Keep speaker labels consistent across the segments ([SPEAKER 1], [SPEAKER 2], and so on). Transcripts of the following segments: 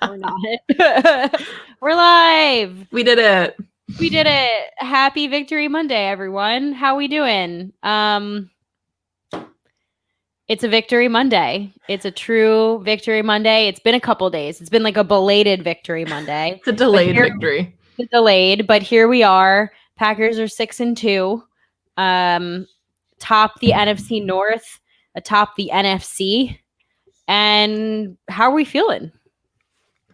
[SPEAKER 1] We're not. We're live.
[SPEAKER 2] We did it.
[SPEAKER 1] We did it. Happy Victory Monday, everyone. How we doing? It's a Victory Monday. It's a true Victory Monday. It's been a couple days. It's been like a belated Victory Monday.
[SPEAKER 2] It's a delayed victory.
[SPEAKER 1] It's delayed, but here we are. Packers are 6-2. Top the NFC North, atop the NFC. And how are we feeling?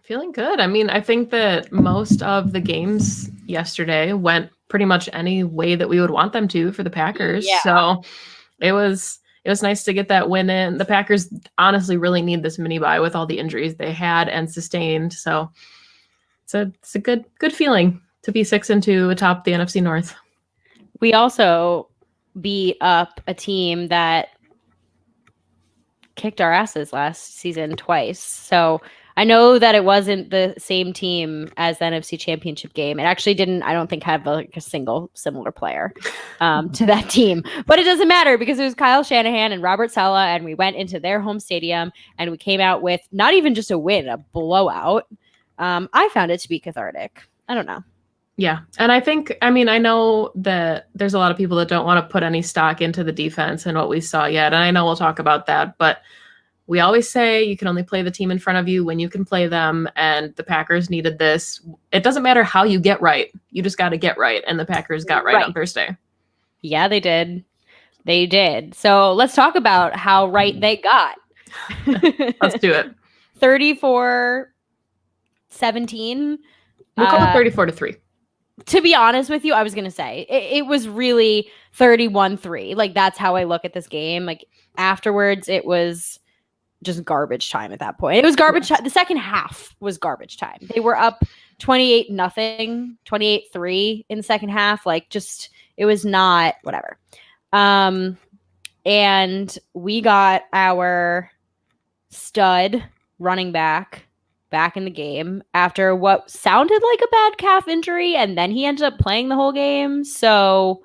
[SPEAKER 2] Feeling good. I mean, I think that most of the games yesterday went pretty much any way that we would want them to for the Packers.
[SPEAKER 1] Yeah.
[SPEAKER 2] So it was nice to get that win in. The Packers honestly really need this mini bye with all the injuries they had and sustained. So it's a good feeling to be 6-2 atop the NFC North.
[SPEAKER 1] We also beat up a team that kicked our asses last season twice. So I know that it wasn't the same team as the NFC Championship game. It actually didn't, I don't think, have a single similar player to that team. But it doesn't matter because it was Kyle Shanahan and Robert Saleh, and we went into their home stadium and we came out with not even just a win, a blowout. I found it to be cathartic. I don't know.
[SPEAKER 2] Yeah. And I know that there's a lot of people that don't want to put any stock into the defense and what we saw yet. And I know we'll talk about that, but we always say you can only play the team in front of you when you can play them. And the Packers needed this. It doesn't matter how you get right. You just got to get right. And the Packers got right on Thursday. Yeah,
[SPEAKER 1] they did. They did. So let's talk about how right they got.
[SPEAKER 2] Let's do it.
[SPEAKER 1] 34-17.
[SPEAKER 2] We'll call it 34-3.
[SPEAKER 1] To be honest with you, I was going to say it was really 31-3. Like, that's how I look at this game. Like, afterwards, it was just garbage time at that point. It was garbage time. The second half was garbage time. They were up 28-0, 28-3 in the second half. Like, just, it was not whatever. And we got our stud running back in the game after what sounded like a bad calf injury, and then he ended up playing the whole game. So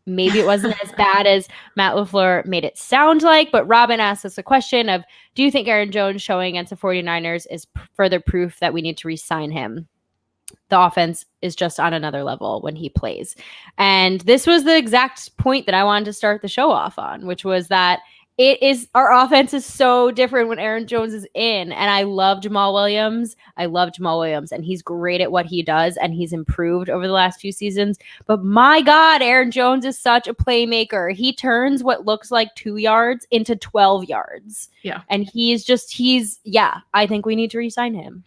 [SPEAKER 1] maybe it wasn't as bad as Matt LaFleur made it sound like. But Robin asked us a question of, do you think Aaron Jones showing against the 49ers is further proof that we need to re-sign him? The offense is just on another level when he plays. And this was the exact point that I wanted to start the show off on, which was that our offense is so different when Aaron Jones is in. And I love Jamal Williams. And he's great at what he does. And he's improved over the last few seasons. But my God, Aaron Jones is such a playmaker. He turns what looks like 2 yards into 12 yards.
[SPEAKER 2] Yeah.
[SPEAKER 1] And I think we need to re-sign him.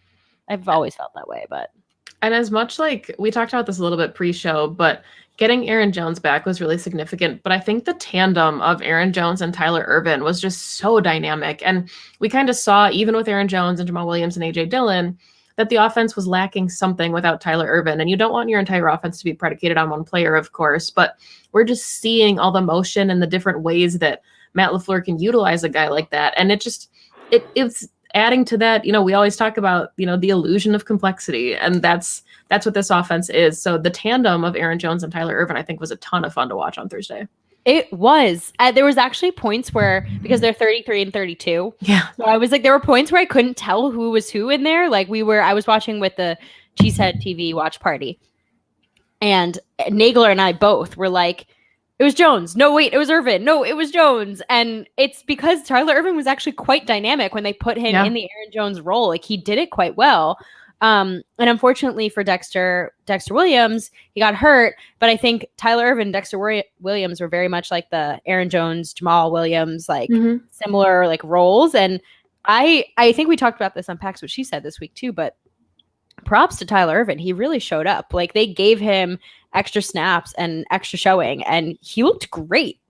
[SPEAKER 1] I've always felt that way, but.
[SPEAKER 2] And as much like we talked about this a little bit pre-show, but getting Aaron Jones back was really significant. But I think the tandem of Aaron Jones and Tyler Ervin was just so dynamic. And we kind of saw, even with Aaron Jones and Jamal Williams and A.J. Dillon, that the offense was lacking something without Tyler Ervin. And you don't want your entire offense to be predicated on one player, of course. But we're just seeing all the motion and the different ways that Matt LaFleur can utilize a guy like that. And it's adding to that, we always talk about, the illusion of complexity, and that's what this offense is. So the tandem of Aaron Jones and Tyler Ervin, I think, was a ton of fun to watch on Thursday.
[SPEAKER 1] It was. There was actually points where, because they're 33 and 32.
[SPEAKER 2] Yeah.
[SPEAKER 1] So I was like, there were points where I couldn't tell who was who in there. Like I was watching with the Cheesehead TV watch party, and Nagler and I both were like, it was Jones. No, wait, it was Ervin. No, it was Jones. And it's because Tyler Ervin was actually quite dynamic when they put him in the Aaron Jones role. Like, he did it quite well. And unfortunately for Dexter Williams, he got hurt. But I think Tyler Ervin and Dexter Williams were very much like the Aaron Jones, Jamal Williams, similar roles. And I think we talked about this on Pax, what she said this week too, but props to Tyler Ervin. He really showed up. Like, they gave him extra snaps and extra showing, and he looked great.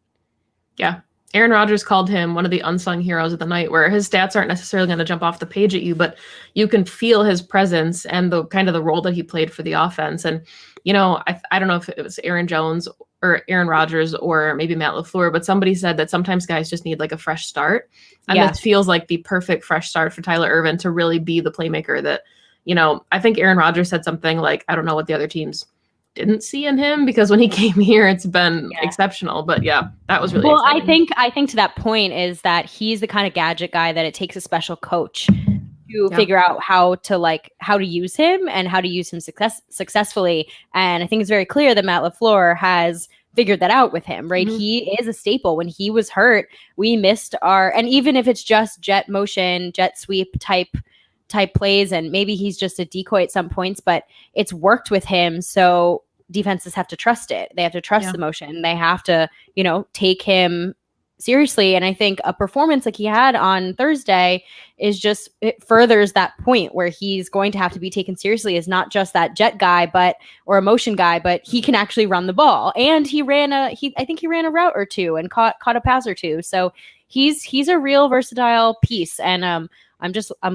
[SPEAKER 2] Yeah. Aaron Rodgers called him one of the unsung heroes of the night, where his stats aren't necessarily going to jump off the page at you, but you can feel his presence and the kind of the role that he played for the offense. And, I don't know if it was Aaron Jones or Aaron Rodgers or maybe Matt LaFleur, but somebody said that sometimes guys just need a fresh start. And that feels like the perfect fresh start for Tyler Ervin to really be the playmaker that, I think Aaron Rodgers said something like, I don't know what the other teams didn't see in him, because when he came here, it's been exceptional. But that was really exciting.
[SPEAKER 1] I think to that point is that he's the kind of gadget guy that it takes a special coach to figure out how to use him and how to use him successfully. And I think it's very clear that Matt LaFleur has figured that out with him, right? He is a staple. When he was hurt, we missed and even if it's just jet motion, jet sweep type plays, and maybe he's just a decoy at some points, but it's worked with him. So defenses have to trust it. They have to trust the motion. They have to, take him seriously. And I think a performance like he had on Thursday it furthers that point where he's going to have to be taken seriously as not just that jet guy, or a motion guy, but he can actually run the ball. And I think he ran a route or two and caught a pass or two. So he's a real versatile piece. And I'm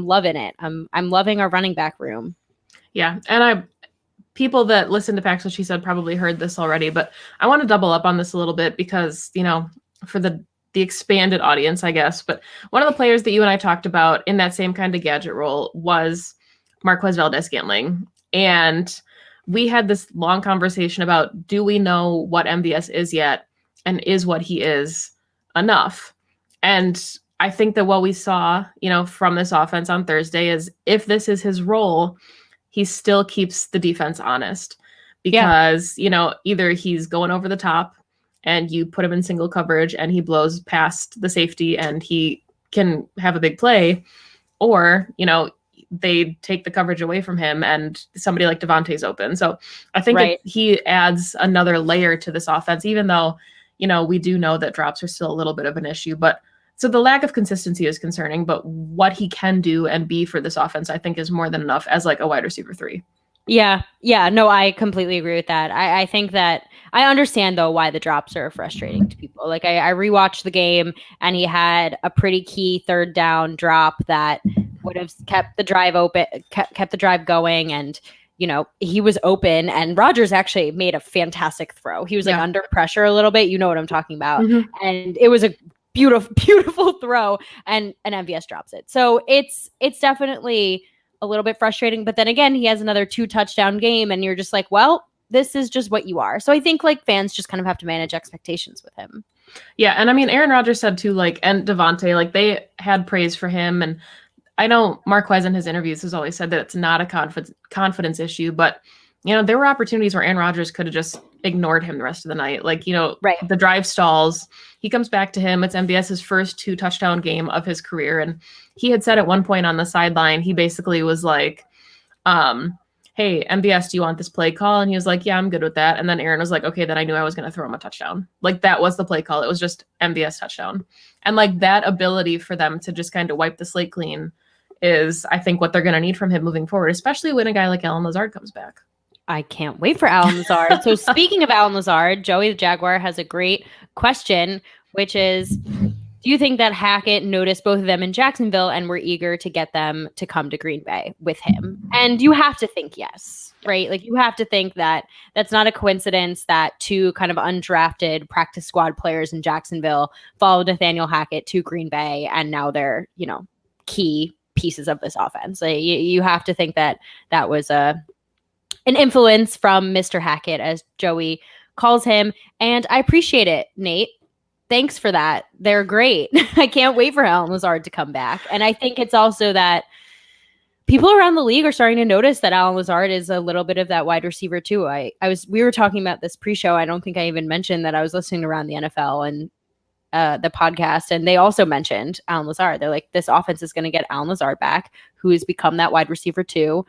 [SPEAKER 1] loving it. I'm loving our running back room.
[SPEAKER 2] Yeah. And people that listen to Pax What She Said probably heard this already, but I want to double up on this a little bit because, for the expanded audience, I guess. But one of the players that you and I talked about in that same kind of gadget role was Marquez Valdez-Scantling. And we had this long conversation about, do we know what MVS is yet? And is what he is enough? And I think that what we saw, from this offense on Thursday is if this is his role, he still keeps the defense honest because, either he's going over the top and you put him in single coverage and he blows past the safety and he can have a big play, or, they take the coverage away from him and somebody like Devontae's open. So I think he adds another layer to this offense, even though, we do know that drops are still a little bit of an issue. But so the lack of consistency is concerning, but what he can do and be for this offense, I think is more than enough as like a wide receiver 3.
[SPEAKER 1] Yeah. No, I completely agree with that. I think that I understand though why the drops are frustrating to people. Like I rewatched the game and he had a pretty key third down drop that would have kept the drive open, kept the drive going. And, he was open and Rodgers actually made a fantastic throw. He was under pressure a little bit. You know what I'm talking about. And it was a beautiful throw and MVS drops it. So it's definitely a little bit frustrating, but then again, he has another 2 touchdown game and you're just like, well, this is just what you are. So I think fans just kind of have to manage expectations with him.
[SPEAKER 2] Yeah. And I mean, Aaron Rodgers said too, and Devontae, they had praise for him. And I know Marquez in his interviews has always said that it's not a confidence issue, but there were opportunities where Aaron Rodgers could have just ignored him the rest of the night. The drive stalls, he comes back to him. It's MVS's first 2 touchdown game of his career. And he had said at one point on the sideline, he basically was like, hey, MVS, do you want this play call? And he was like, yeah, I'm good with that. And then Aaron was like, okay, then I knew I was going to throw him a touchdown. That was the play call. It was just MVS touchdown. And that ability for them to just kind of wipe the slate clean is, I think, what they're going to need from him moving forward, especially when a guy like Allen Lazard comes back.
[SPEAKER 1] I can't wait for Allen Lazard. So speaking of Allen Lazard, Joey the Jaguar has a great question, which is, do you think that Hackett noticed both of them in Jacksonville and were eager to get them to come to Green Bay with him? And you have to think yes, right? You have to think that that's not a coincidence that 2 kind of undrafted practice squad players in Jacksonville followed Nathaniel Hackett to Green Bay, and now they're, key pieces of this offense. You have to think that that was an influence from Mr. Hackett, as Joey calls him. And I appreciate it, Nate. Thanks for that. They're great. I can't wait for Allen Lazard to come back. And I think it's also that people around the league are starting to notice that Allen Lazard is a little bit of that wide receiver too. We were talking about this pre-show. I don't think I even mentioned that I was listening around the NFL and the podcast, and they also mentioned Allen Lazard. They're like, this offense is going to get Allen Lazard back, who has become that wide receiver too.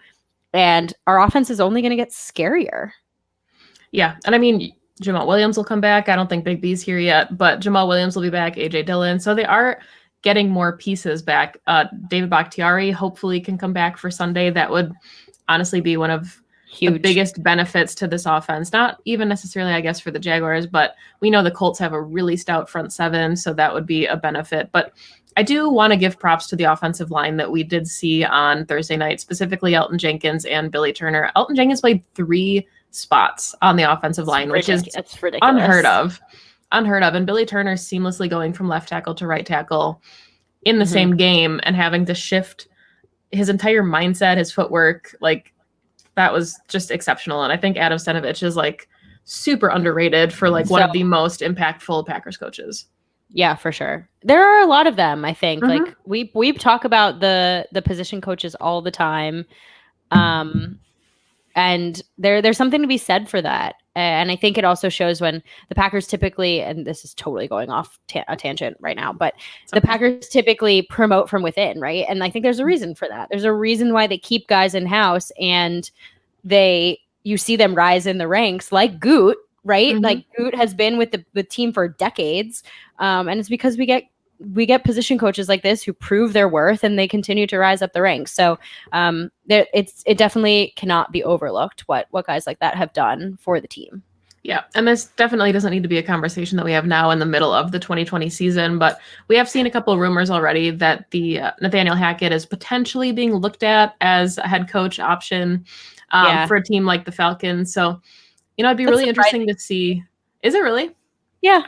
[SPEAKER 1] And our offense is only going to get scarier. Yeah.
[SPEAKER 2] And I mean, Jamal Williams will come back. I don't think Big B's here yet, but Jamal Williams will be back, AJ Dillon. So they are getting more pieces back. David Bakhtiari hopefully can come back for Sunday. That would honestly be one of the biggest benefits to this offense. Not even necessarily, I guess, for the Jaguars, but we know the Colts have a really stout front 7, so that would be a benefit. But I do want to give props to the offensive line that we did see on Thursday night, specifically Elton Jenkins and Billy Turner. Elton Jenkins played 3 spots on the offensive line, which is unheard of. And Billy Turner seamlessly going from left tackle to right tackle in the same game and having to shift his entire mindset, his footwork, that was just exceptional. And I think Adam Stenavich is super underrated for one of the most impactful Packers coaches.
[SPEAKER 1] Yeah, for sure. There are a lot of them, I think.
[SPEAKER 2] Mhm.
[SPEAKER 1] Like we talk about the position coaches all the time. And there's something to be said for that. And I think it also shows when the Packers typically, and this is totally going off a tangent right now, but the Packers typically promote from within, right? And I think there's a reason for that. There's a reason why they keep guys in house, and you see them rise in the ranks, like Goot, right?
[SPEAKER 2] Mhm.
[SPEAKER 1] Like Goot has been with the team for decades, and it's because we get position coaches like this who prove their worth and they continue to rise up the ranks. So it definitely cannot be overlooked what guys like that have done for the team.
[SPEAKER 2] Yeah, and this definitely doesn't need to be a conversation that we have now in the middle of the 2020 season, but we have seen a couple of rumors already that the Nathaniel Hackett is potentially being looked at as a head coach option for a team like the Falcons. So, it'd be really interesting to see. Is it really?
[SPEAKER 1] Yeah.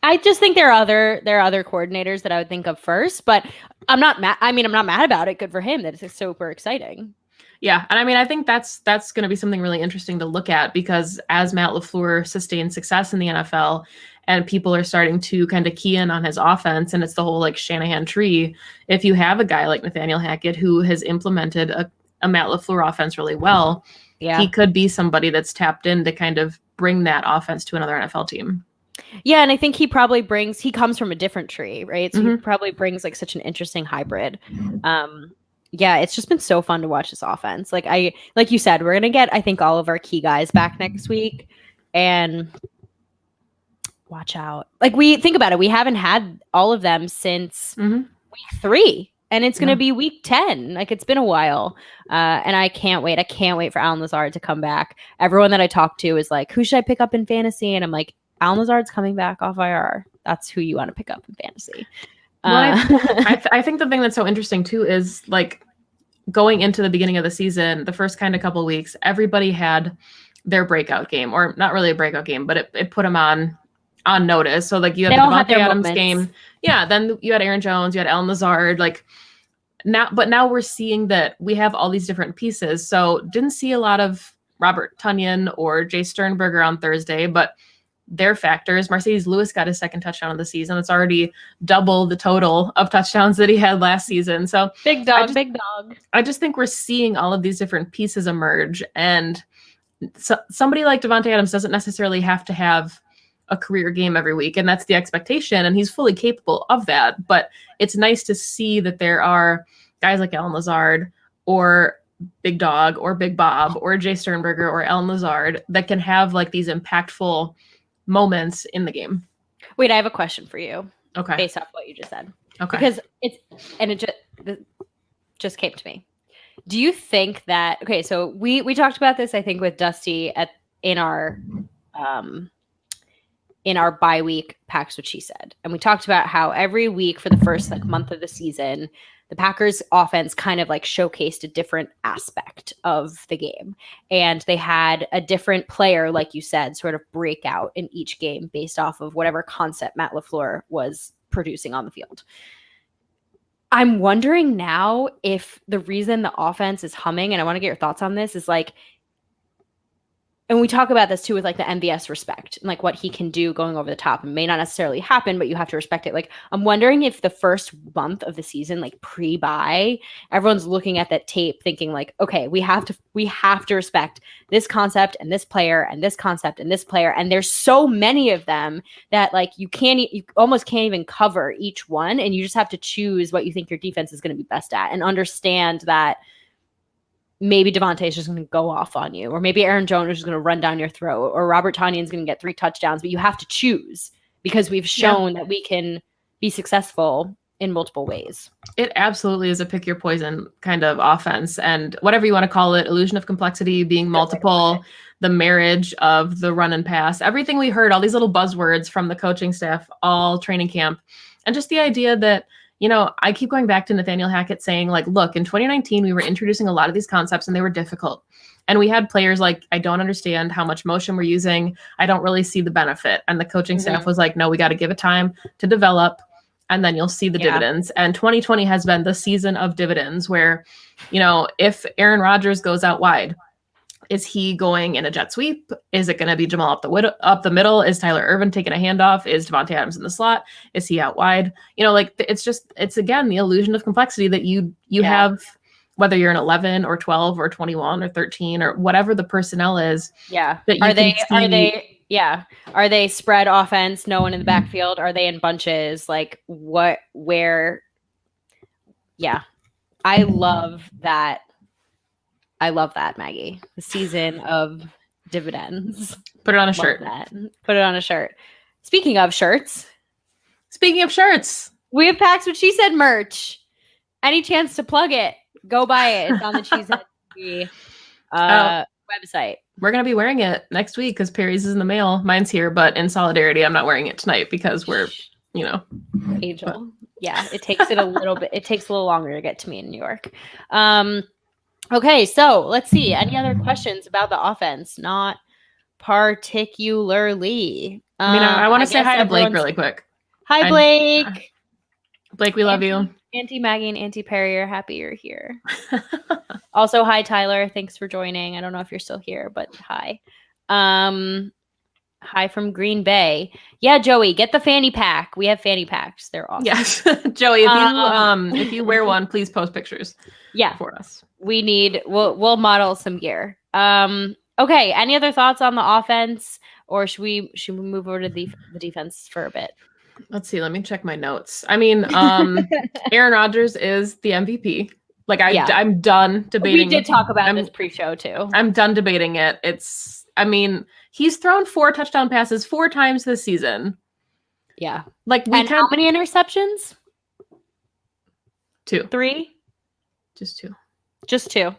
[SPEAKER 1] I just think there are other coordinators that I would think of first, but I'm not mad. I mean, I'm not mad about it. Good for him. That is super exciting.
[SPEAKER 2] Yeah, and I mean, I think that's going to be something really interesting to look at, because as Matt LaFleur sustains success in the NFL and people are starting to kind of key in on his offense, and it's the whole like Shanahan tree, if you have a guy like Nathaniel Hackett who has implemented a Matt LaFleur offense really well, he could be somebody that's tapped in to kind of bring that offense to another NFL team.
[SPEAKER 1] Yeah, and I think he comes from a different tree, right? So he probably brings like such an interesting hybrid. Yeah, it's just been so fun to watch this offense. Like you said, we're gonna get, I think, all of our key guys back next week, and watch out. Like, we think about it, we haven't had all of them since week 3, and it's gonna be week 10. Like, it's been a while, and I can't wait. I can't wait for Allen Lazard to come back. Everyone that I talk to is like, "Who should I pick up in fantasy?" And I'm like, Allen Lazard's coming back off IR. That's who you want to pick up in fantasy.
[SPEAKER 2] I think the thing that's so interesting too is, like, going into the beginning of the season, the first kind of couple of weeks, everybody had their breakout game, or not really a breakout game, but it put them on notice. So like you had the Davante Adams game. Yeah. Then you had Aaron Jones, you had Allen Lazard, like now we're seeing that we have all these different pieces. So didn't see a lot of Robert Tonyan or Jay Sternberger on Thursday, but their factors. Mercedes Lewis got his second touchdown of the season. It's already double the total of touchdowns that he had last season. So
[SPEAKER 1] big dog.
[SPEAKER 2] I just think we're seeing all of these different pieces emerge, and so somebody like Davante Adams doesn't necessarily have to have a career game every week, and that's the expectation, and he's fully capable of that. But it's nice to see that there are guys like Allen Lazard or Big Dog or Big Bob or Jay Sternberger or Allen Lazard that can have like these impactful moments in the game.
[SPEAKER 1] Wait, I have a question for you.
[SPEAKER 2] Okay.
[SPEAKER 1] Based off what you just said.
[SPEAKER 2] Okay.
[SPEAKER 1] Because it just came to me. Do you think that, okay, so we talked about this, I think, with Dusty in our bye week Packs What She Said. And we talked about how every week for the first like month of the season, the Packers offense kind of like showcased a different aspect of the game. And they had a different player, like you said, sort of break out in each game based off of whatever concept Matt LaFleur was producing on the field. I'm wondering now if the reason the offense is humming, and I want to get your thoughts on this, is like, and we talk about this too with like the MVS respect and like what he can do going over the top. It may not necessarily happen, but you have to respect it. Like, I'm wondering if the first month of the season, like pre-bye, everyone's looking at that tape thinking like, okay, we have to respect this concept and this player and this concept and this player. And there's so many of them that like you almost can't even cover each one. And you just have to choose what you think your defense is going to be best at, and understand that maybe Davante is just going to go off on you, or maybe Aaron Jones is just going to run down your throat, or Robert Tonyan is going to get 3 touchdowns, but you have to choose, because we've shown that we can be successful in multiple ways.
[SPEAKER 2] It absolutely is a pick your poison kind of offense, and whatever you want to call it, illusion of complexity, being multiple, the marriage of the run and pass, everything we heard, all these little buzzwords from the coaching staff, all training camp, and just the idea that, I keep going back to Nathaniel Hackett saying, like, look, in 2019, we were introducing a lot of these concepts and they were difficult. And we had players like, I don't understand how much motion we're using. I don't really see the benefit. And the coaching staff was like, no, we got to give it time to develop, and then you'll see the dividends. And 2020 has been the season of dividends where, if Aaron Rodgers goes out wide, Is he going in a jet sweep? Is it going to be Jamal up the middle? Is Tyler Ervin taking a handoff? Is Davante Adams in the slot? Is he out wide? Like it's again the illusion of complexity that you have, whether you're an 11 or 12 or 21 or 13 or whatever the personnel is.
[SPEAKER 1] Yeah.
[SPEAKER 2] That
[SPEAKER 1] Are they spread offense? No one in the backfield? Are they in bunches? Like what? Where? Yeah, I love that. I love that, Maggie. The season of dividends.
[SPEAKER 2] Put it on a shirt.
[SPEAKER 1] Put it on a shirt. Speaking of shirts, we have Packs What She Said merch. Any chance to plug it? Go buy it. It's on the Cheesehead TV website.
[SPEAKER 2] We're going to be wearing it next week because Perry's is in the mail. Mine's here, but in solidarity, I'm not wearing it tonight because we're,
[SPEAKER 1] Angel. Yeah, it takes it a little bit. It takes a little longer to get to me in New York. Okay, so let's see. Any other questions about the offense? Not particularly.
[SPEAKER 2] I want to say hi to Blake really quick.
[SPEAKER 1] Hi, Blake.
[SPEAKER 2] Blake, we love you.
[SPEAKER 1] Auntie Maggie and Auntie Perri are happy you're here. Also, hi, Tyler. Thanks for joining. I don't know if you're still here, but hi. Hi from Green Bay. Yeah, Joey, get the fanny pack. We have fanny packs. They're awesome.
[SPEAKER 2] Yes. Joey, if you wear one, please post pictures.
[SPEAKER 1] Yeah.
[SPEAKER 2] For us.
[SPEAKER 1] We'll model some gear. Okay, any other thoughts on the offense, or should we move over to the defense for a bit?
[SPEAKER 2] Let's see. Let me check my notes. Aaron Rodgers is the MVP. I'm done debating.
[SPEAKER 1] We did talk about this pre-show too.
[SPEAKER 2] I'm done debating it. He's thrown 4 touchdown passes 4 times this season.
[SPEAKER 1] Yeah. How many interceptions?
[SPEAKER 2] 2.
[SPEAKER 1] 3?
[SPEAKER 2] Just 2.
[SPEAKER 1] Just 2.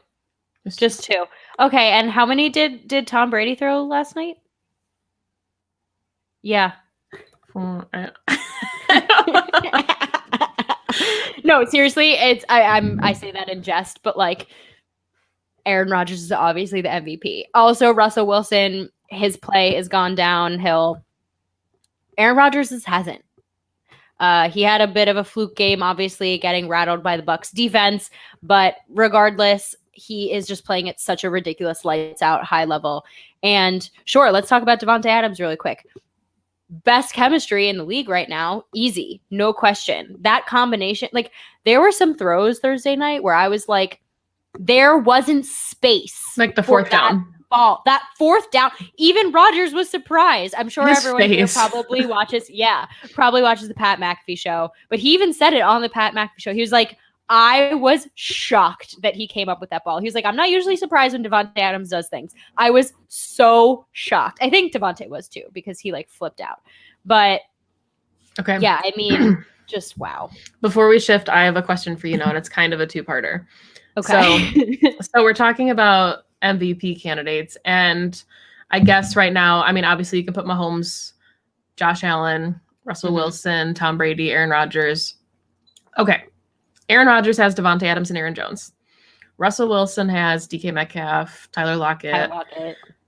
[SPEAKER 1] Okay, and how many did Tom Brady throw last night? Yeah.
[SPEAKER 2] 4.
[SPEAKER 1] No, seriously, I say that in jest, but Aaron Rodgers is obviously the MVP. Also, Russell Wilson, his play has gone downhill. Aaron Rodgers hasn't. He had a bit of a fluke game, obviously getting rattled by the Bucs defense, but regardless, he is just playing at such a ridiculous lights out high level. And sure, let's talk about Davante Adams really quick. Best chemistry in the league right now, easy, no question. That combination, there were some throws Thursday night where I was like, there wasn't space.
[SPEAKER 2] Like the 4th down.
[SPEAKER 1] Ball. That 4th down. Even Rodgers was surprised. I'm sure everyone here probably watches the Pat McAfee show. But he even said it on the Pat McAfee show. He was like, I was shocked that he came up with that ball. He was like, I'm not usually surprised when Davante Adams does things. I was so shocked. I think Davante was too, because he flipped out. But
[SPEAKER 2] okay.
[SPEAKER 1] Yeah, just wow.
[SPEAKER 2] Before we shift, I have a question for you, and it's kind of a 2-parter.
[SPEAKER 1] Okay.
[SPEAKER 2] So we're talking about MVP candidates, and I guess right now, obviously you can put Mahomes, Josh Allen, Russell Wilson, Tom Brady, Aaron Rodgers. Okay. Aaron Rodgers has Davante Adams and Aaron Jones. Russell Wilson has DK Metcalf, Tyler Lockett.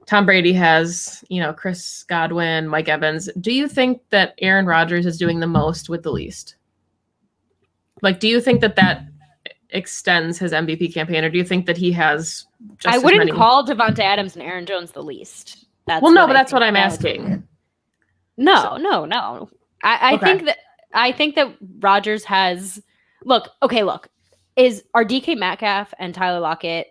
[SPEAKER 2] Tom Brady has, Chris Godwin, Mike Evans. Do you think that Aaron Rodgers is doing the most with the least? Do you think that extends his MVP campaign, or do you think that he has just
[SPEAKER 1] I wouldn't call Davante Adams and Aaron Jones the least.
[SPEAKER 2] That's what I'm asking.
[SPEAKER 1] No. I think that Rodgers has Look, are DK Metcalf and Tyler Lockett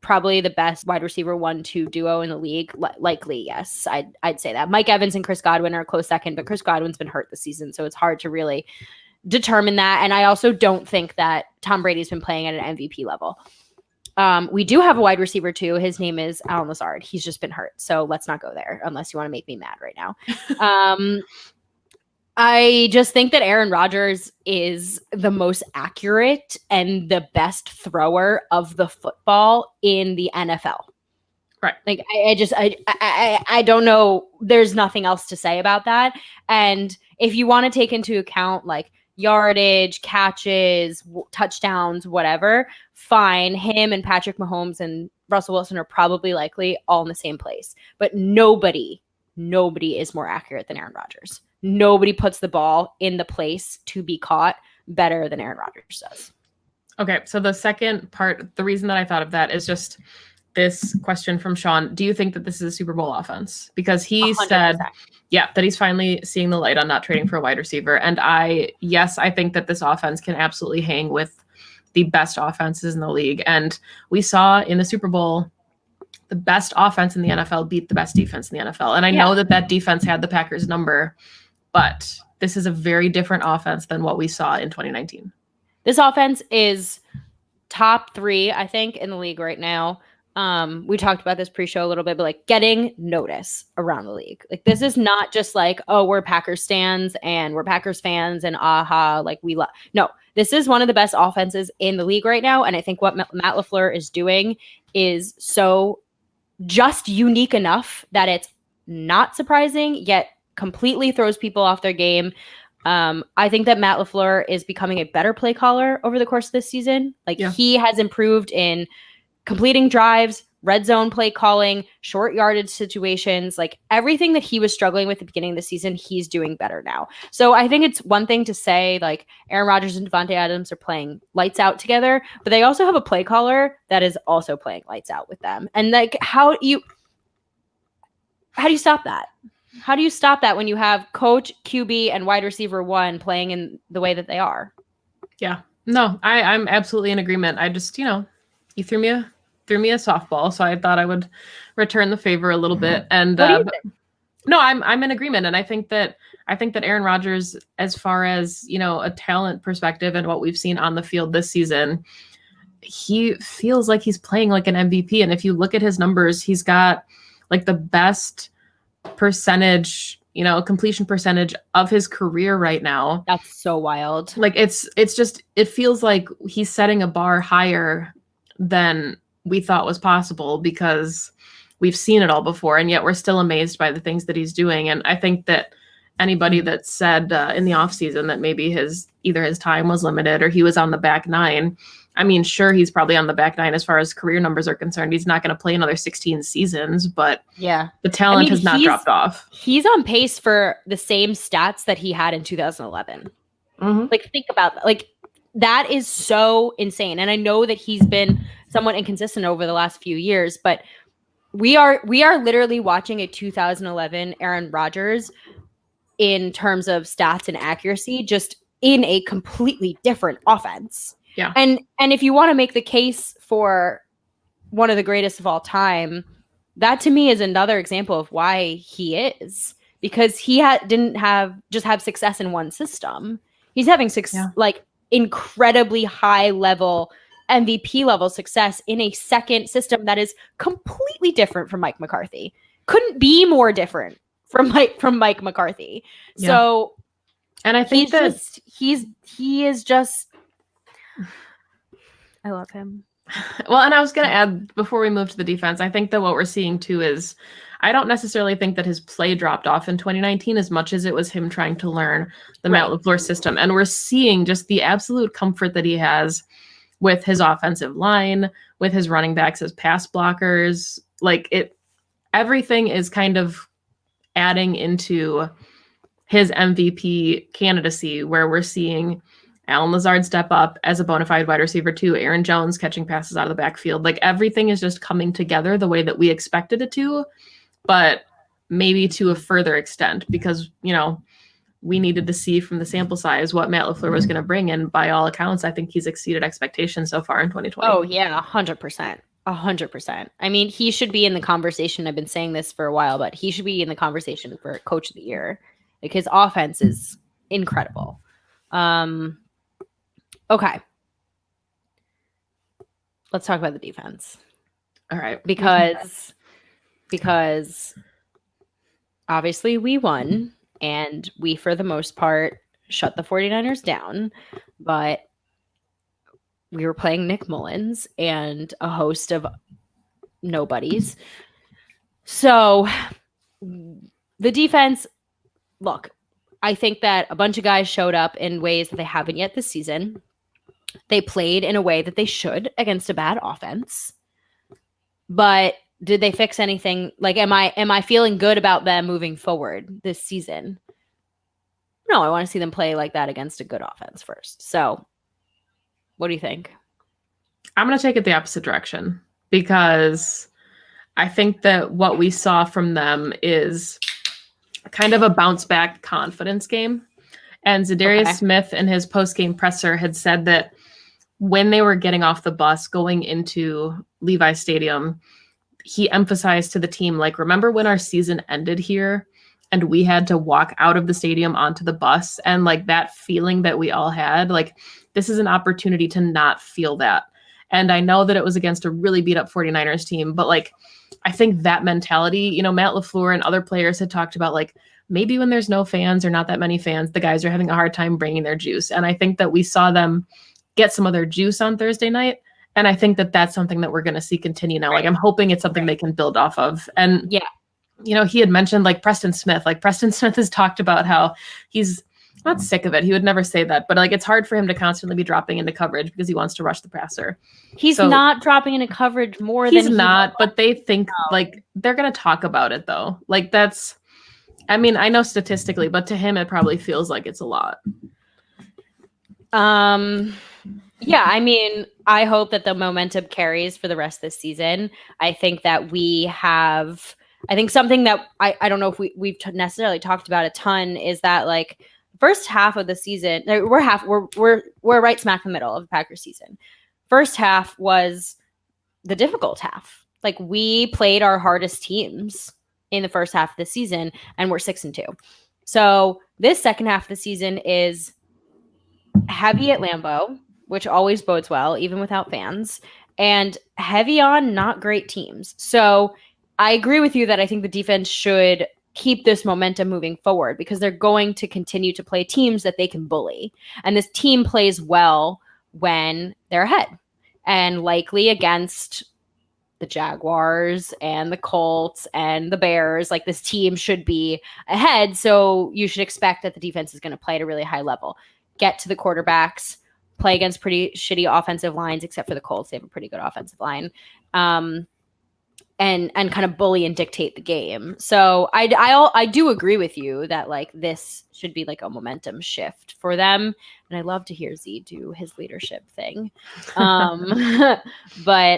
[SPEAKER 1] probably the best wide receiver 1-2 duo in the league? Likely, yes. I'd say that. Mike Evans and Chris Godwin are a close second, but Chris Godwin's been hurt this season, so it's hard to really determine that. And I also don't think that Tom Brady's been playing at an MVP level. We do have a wide receiver too. His name is Allen Lazard. He's just been hurt, so let's not go there unless you want to make me mad right now. I just think that Aaron Rodgers is the most accurate and the best thrower of the football in the NFL.
[SPEAKER 2] Right.
[SPEAKER 1] I don't know. There's nothing else to say about that. And if you want to take into account yardage, catches, touchdowns, whatever, fine. Him and Patrick Mahomes and Russell Wilson are probably likely all in the same place. But nobody is more accurate than Aaron Rodgers. Nobody puts the ball in the place to be caught better than Aaron Rodgers does.
[SPEAKER 2] Okay, so the second part, the reason that I thought of that is just this question from Sean. Do you think that this is a Super Bowl offense? Because he
[SPEAKER 1] 100%.
[SPEAKER 2] said, yeah, that he's finally seeing the light on not trading for a wide receiver. And I think that this offense can absolutely hang with the best offenses in the league. And we saw in the Super Bowl, the best offense in the NFL beat the best defense in the NFL. And I know that defense had the Packers number, but this is a very different offense than what we saw in 2019.
[SPEAKER 1] This offense is top 3, I think, in the league right now. We talked about this pre-show a little bit, but like getting notice around the league. Like this is not just like, oh, we're Packers stands and we're Packers fans and like we love. No, this is one of the best offenses in the league right now. And I think what Matt LaFleur is doing is so just unique enough that it's not surprising, yet completely throws people off their game. I think that Matt LaFleur is becoming a better play caller over the course of this season. Like he has improved in completing drives, red zone play calling, short yardage situations, like everything that he was struggling with at the beginning of the season, he's doing better now. So I think it's one thing to say like Aaron Rodgers and Devontae Adams are playing lights out together, but they also have a play caller that is also playing lights out with them. And like, how do you stop that? How do you stop that when you have coach, QB, and wide receiver 1 playing in the way that they are?
[SPEAKER 2] Yeah, no, I'm absolutely in agreement. I just, you threw me a softball, so I thought I would return the favor a little bit. And no, I'm in agreement, and I think that Aaron Rodgers, as far as a talent perspective and what we've seen on the field this season, he feels like he's playing like an MVP. And if you look at his numbers, he's got like the best percentage, completion percentage of his career right now.
[SPEAKER 1] That's so wild.
[SPEAKER 2] Like it feels like he's setting a bar higher than we thought was possible because we've seen it all before, and yet we're still amazed by the things that he's doing. And I think that anybody that said in the offseason that maybe either his time was limited or he was on the back 9, I mean, sure, he's probably on the back 9 as far as career numbers are concerned. He's not going to play another 16 seasons, but the talent has not dropped off.
[SPEAKER 1] He's on pace for the same stats that he had in 2011. Mm-hmm. Like, think about that. Like, that is so insane. And I know that he's been somewhat inconsistent over the last few years, but we are literally watching a 2011 Aaron Rodgers in terms of stats and accuracy, just in a completely different offense.
[SPEAKER 2] Yeah.
[SPEAKER 1] And if you want to make the case for one of the greatest of all time, that to me is another example of why he is, because he didn't have success in one system. He's having like incredibly high level MVP level success in a second system that is completely different from Mike McCarthy. Couldn't be more different from Mike McCarthy. Yeah. So,
[SPEAKER 2] and I think
[SPEAKER 1] he is just, I love him.
[SPEAKER 2] Well, and I was going to add before we move to the defense, I think that what we're seeing too is I don't necessarily think that his play dropped off in 2019 as much as it was him trying to learn the Matt LaFleur system. And we're seeing just the absolute comfort that he has with his offensive line, with his running backs as pass blockers. Like everything is kind of adding into his MVP candidacy, where we're seeing Allen Lazard step up as a bona fide wide receiver 2, Aaron Jones catching passes out of the backfield. Like everything is just coming together the way that we expected it to, but maybe to a further extent because, we needed to see from the sample size what Matt LaFleur was going to bring. And by all accounts, I think he's exceeded expectations so far in 2020.
[SPEAKER 1] Oh yeah, 100%. 100%. I mean, he should be in the conversation. I've been saying this for a while, but he should be in the conversation for Coach of the Year. Like his offense is incredible. Okay. Let's talk about the defense.
[SPEAKER 2] All right.
[SPEAKER 1] Because obviously we won and we, for the most part, shut the 49ers down, but we were playing Nick Mullins and a host of nobodies. So the defense, look, I think that a bunch of guys showed up in ways that they haven't yet this season. They played in a way that they should against a bad offense. But did they fix anything? Like, am I feeling good about them moving forward this season? No, I want to see them play like that against a good offense first. So what do you think?
[SPEAKER 2] I'm going to take it the opposite direction. because I think that what we saw from them is kind of a bounce back confidence game. And Zadarius Smith in his post-game presser had said that when they were getting off the bus going into Levi Stadium, he emphasized to the team, like, remember when our season ended here and we had to walk out of the stadium onto the bus, and like that feeling that we all had, like, this is an opportunity to not feel that. And I know that it was against a really beat up 49ers team, but like, I think that mentality, you know, Matt LaFleur and other players had talked about, like, maybe when there's no fans or not that many fans, the guys are having a hard time bringing their juice. And I think that we saw them get some of their juice on Thursday night. And I think that that's something that we're going to see continue now. Like, I'm hoping it's something they can build off of. And, you know, he had mentioned like Preston Smith has talked about how he's not sick of it. He would never say that, but like, it's hard for him to constantly be dropping into coverage because he wants to rush the passer.
[SPEAKER 1] He's not dropping into coverage more than
[SPEAKER 2] he's not, but they think like they're going to talk about it though. Like that's, I mean, I know statistically, but to him, it probably feels like it's a lot.
[SPEAKER 1] Yeah, I mean, I hope that the momentum carries for the rest of the season. I think that I think something that I don't know if we've necessarily talked about a ton is that like first half of the season, we're right smack in the middle of the Packers season. First half was the difficult half. Like we played our hardest teams in the first half of the season and we're 6-2. So this second half of the season is heavy at Lambeau, which always bodes well, even without fans, and heavy on not great teams. So I agree with you that I think the defense should keep this momentum moving forward because they're going to continue to play teams that they can bully. And this team plays well when they're ahead and likely against the Jaguars and the Colts and the Bears. Like this team should be ahead. So you should expect that the defense is going to play at a really high level, get to the quarterbacks, play against pretty shitty offensive lines, except for the Colts. They have a pretty good offensive line. And kind of bully and dictate the game. So I do agree with you that like this should be like a momentum shift for them. And I love to hear Z do his leadership thing. But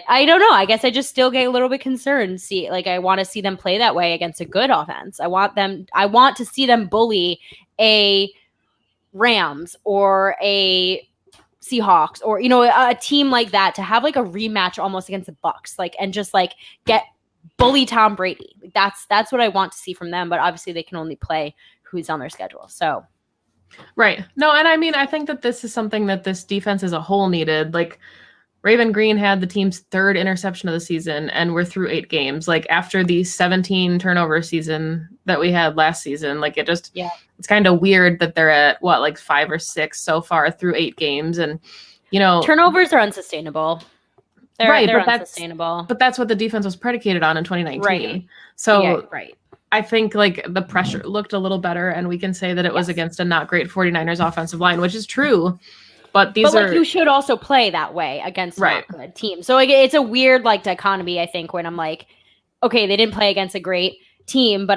[SPEAKER 1] I don't know. I guess I just still get a little bit concerned. I want to see them play that way against a good offense. I want to see them bully a Rams or a Seahawks or, you know, a team like that, to have like a rematch almost against the Bucks, like, and just like get bully Tom Brady. Like, that's what I want to see from them. But obviously they can only play who's on their schedule. So.
[SPEAKER 2] Right. No. And I mean, I think that this is something that this defense as a whole needed. Like Raven Green had the team's third interception of the season and we're through 8 games. Like after the 17 turnover season that we had last season, like it's kind of weird that they're at like 5 or 6 so far through 8 games. And, you know,
[SPEAKER 1] turnovers are unsustainable. They're unsustainable.
[SPEAKER 2] But that's what the defense was predicated on in 2019.
[SPEAKER 1] Right.
[SPEAKER 2] So I think like the pressure looked a little better and we can say that it was against a not great 49ers offensive line, which is true. But you should also play that way against not good teams. So like, it's a weird like dichotomy, I think, when I'm like, okay, they didn't play against a great team, but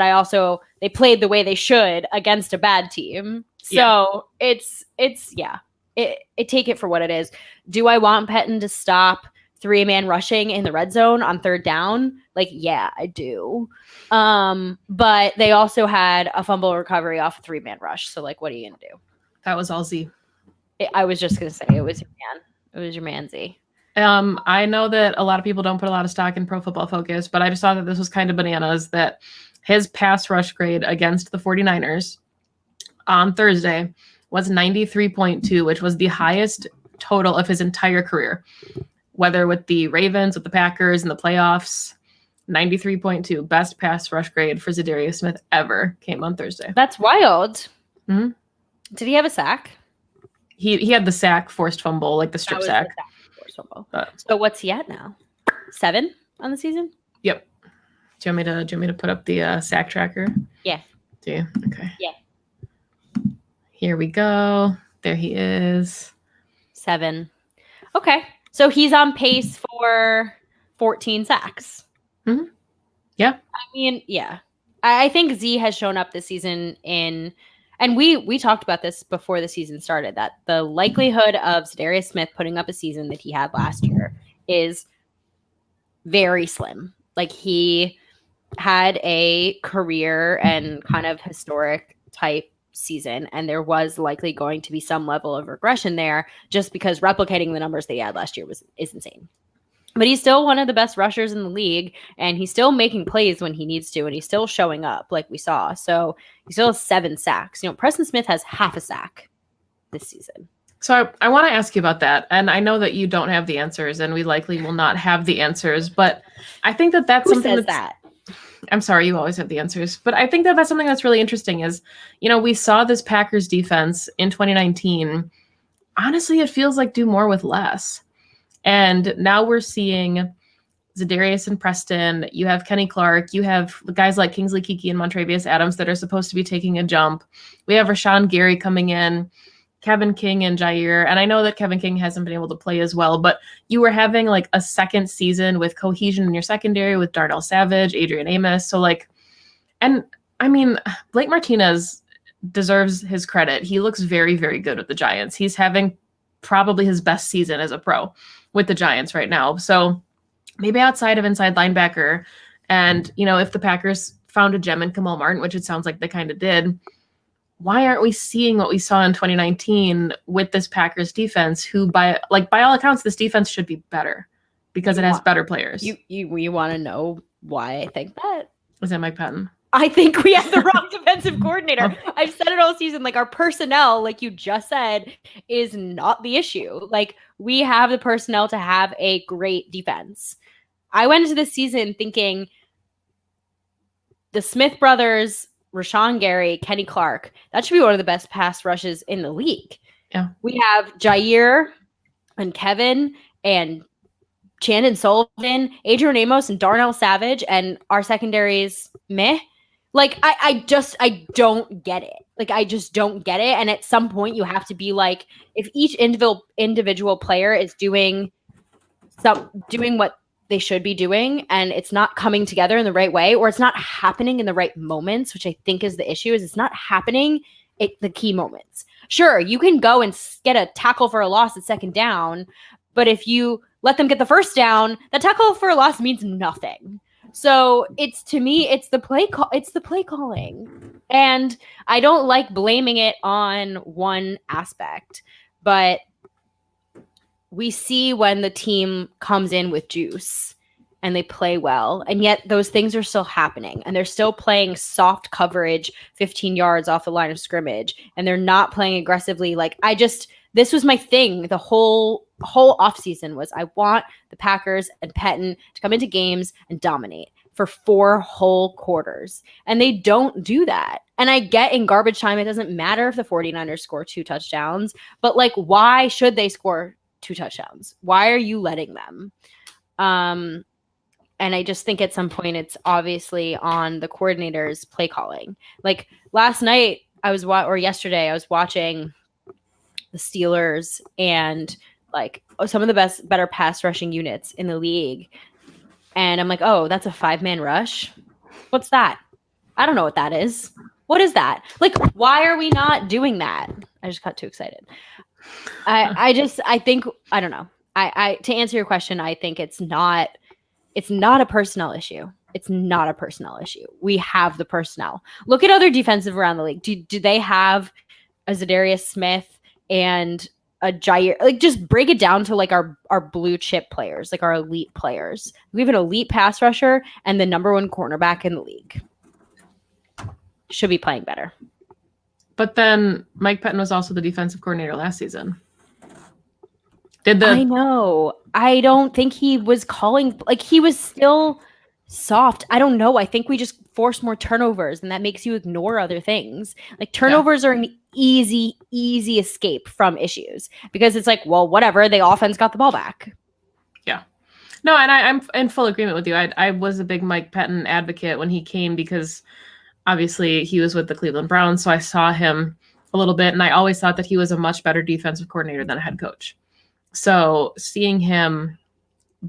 [SPEAKER 2] they played the way they should against a bad team. So it's take it for what it is. Do I want Pettin to stop 3-man rushing in the red zone on third down? Like, yeah, I do. But they also had a fumble recovery off a 3-man rush. So like, what are you going to do? That was all Z.
[SPEAKER 1] I was just going to say it was your man. It was your man Z.
[SPEAKER 2] I know that a lot of people don't put a lot of stock in Pro Football Focus, but I just thought that this was kind of bananas that his pass rush grade against the 49ers on Thursday was 93.2, which was the highest total of his entire career, whether with the Ravens, with the Packers, in the playoffs. 93.2, best pass rush grade for Zadarius Smith ever came on Thursday.
[SPEAKER 1] That's wild.
[SPEAKER 2] Mm-hmm.
[SPEAKER 1] Did he have a sack?
[SPEAKER 2] He had the sack, forced fumble, like the strip sack.
[SPEAKER 1] So what's he at now? 7 on the season?
[SPEAKER 2] Yep. Do you want me to put up the sack tracker?
[SPEAKER 1] Yeah.
[SPEAKER 2] Do you? Okay.
[SPEAKER 1] Yeah.
[SPEAKER 2] Here we go. There he is.
[SPEAKER 1] 7. Okay. So he's on pace for 14 sacks.
[SPEAKER 2] Mm-hmm. Yeah.
[SPEAKER 1] I mean, yeah. I think Z has shown up this season and we talked about this before the season started, that the likelihood of Zadarius Smith putting up a season that he had last year is very slim. Like he had a career and kind of historic type season, and there was likely going to be some level of regression there just because replicating the numbers that he had last year is insane. But he's still one of the best rushers in the league, and he's still making plays when he needs to, and he's still showing up like we saw. So he still has 7 sacks. Preston Smith has half a sack this season.
[SPEAKER 2] So I want to ask you about that. And I know that you don't have the answers, and we likely will not have the answers, but I think that that's
[SPEAKER 1] Who
[SPEAKER 2] something
[SPEAKER 1] says that?
[SPEAKER 2] I'm sorry, you always have the answers. But I think that that's something that's really interesting is, we saw this Packers defense in 2019. Honestly, it feels like do more with less. And now we're seeing Za'Darius and Preston. You have Kenny Clark. You have guys like Kingsley Keke and Montravius Adams that are supposed to be taking a jump. We have Rashawn Gary coming in, Kevin King and Jair. And I know that Kevin King hasn't been able to play as well, but you were having like a second season with cohesion in your secondary with Darnell Savage, Adrian Amos. So Blake Martinez deserves his credit. He looks very, very good with the Giants. He's having probably his best season as a pro with the Giants right now. So maybe outside of inside linebacker, and, if the Packers found a gem in Kamal Martin, which it sounds like they kind of did, why aren't we seeing what we saw in 2019 with this Packers defense, who by all accounts, this defense should be better because it has better players.
[SPEAKER 1] You want to know why I think that?
[SPEAKER 2] Was that Mike Patton?
[SPEAKER 1] I think we have the wrong defensive coordinator. I've said it all season. Like, our personnel, like you just said, is not the issue. Like, we have the personnel to have a great defense. I went into this season thinking the Smith brothers, Rashawn Gary, Kenny Clark, that should be one of the best pass rushes in the league.
[SPEAKER 2] Yeah.
[SPEAKER 1] We have Jair and Kevin and Chandon Sullivan, Adrian Amos and Darnell Savage, and our secondaries meh. Like, I don't get it. Like, I just don't get it. And at some point you have to be like, if each individual player is doing what they should be doing, and it's not coming together in the right way, or it's not happening in the right moments, which I think is the issue, is it's not happening at the key moments. Sure, you can go and get a tackle for a loss at second down, but if you let them get the first down, that tackle for a loss means nothing. So to me, it's the play calling. And I don't like blaming it on one aspect, but we see when the team comes in with juice and they play well, and yet those things are still happening, and they're still playing soft coverage 15 yards off the line of scrimmage, and they're not playing aggressively. This was my thing. The whole offseason was, I want the Packers and Pettin to come into games and dominate for 4 whole quarters. And they don't do that. And I get in garbage time, it doesn't matter if the 49ers score 2 touchdowns, but why should they score 2 touchdowns? Why are you letting them? And I just think at some point it's obviously on the coordinator's play calling. Like last night yesterday, I was watching the Steelers and some of the better pass rushing units in the league. And I'm like, oh, that's a 5-man rush. What's that? I don't know what that is. What is that? Why are we not doing that? I just got too excited. I don't know. To answer your question, I think it's not a personnel issue. It's not a personnel issue. We have the personnel. Look at other defensive around the league. Do they have a Za'Darius Smith and a Jair? Just break it down to our blue chip players, our elite players. We have an elite pass rusher and the number 1 cornerback in the league. Should be playing better.
[SPEAKER 2] But then Mike Pettin was also the defensive coordinator last season.
[SPEAKER 1] I know. I don't think he was calling, he was still soft. I don't know. I think we just force more turnovers, and that makes you ignore other things. Turnovers are an easy escape from issues, because it's whatever, the offense got the ball back.
[SPEAKER 2] Yeah. No, and I'm in full agreement with you. I was a big Mike Pettin advocate when he came, because obviously he was with the Cleveland Browns, so I saw him a little bit, and I always thought that he was a much better defensive coordinator than a head coach. So seeing him